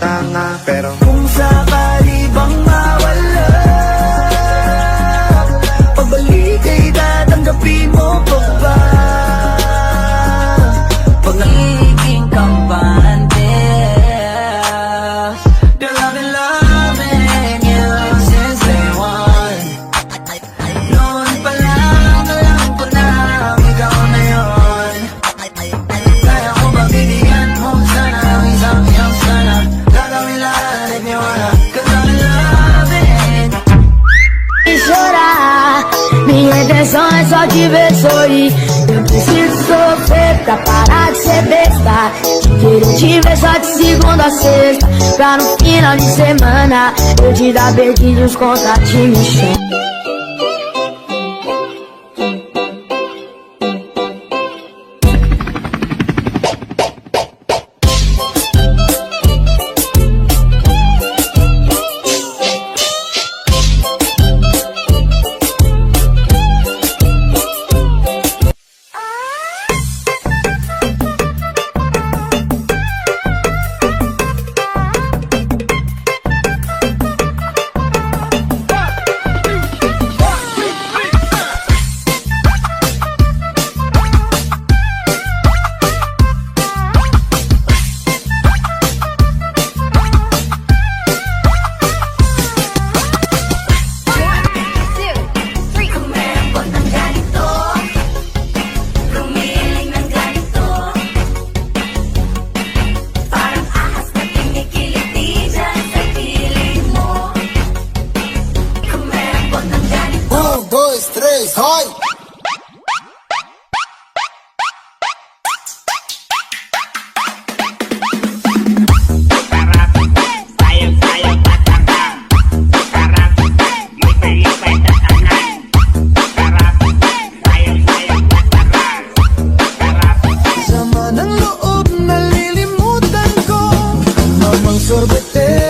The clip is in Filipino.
tanga. Pero kung sakali bang mawala, pabalik ay tatanggapin mo pa ba? Pag nagiging kampante, they're loving you since day one. Noon pa lang alam ko na ikaw na yun. Kaya ko mabibigyan mo sana ang isang chance na gagawin lahat if you wanna, 'cause I'm loving. E chorar, minha intenção é só te ver sorrir. Eu preciso sofrer pra parar de ser besta, de querer te ver só de segunda a sexta, pra no final de semana eu te dar beijinhos, contatinho e chão. Hoy! Sama ng loob nalilimutan ko, mamang sorbete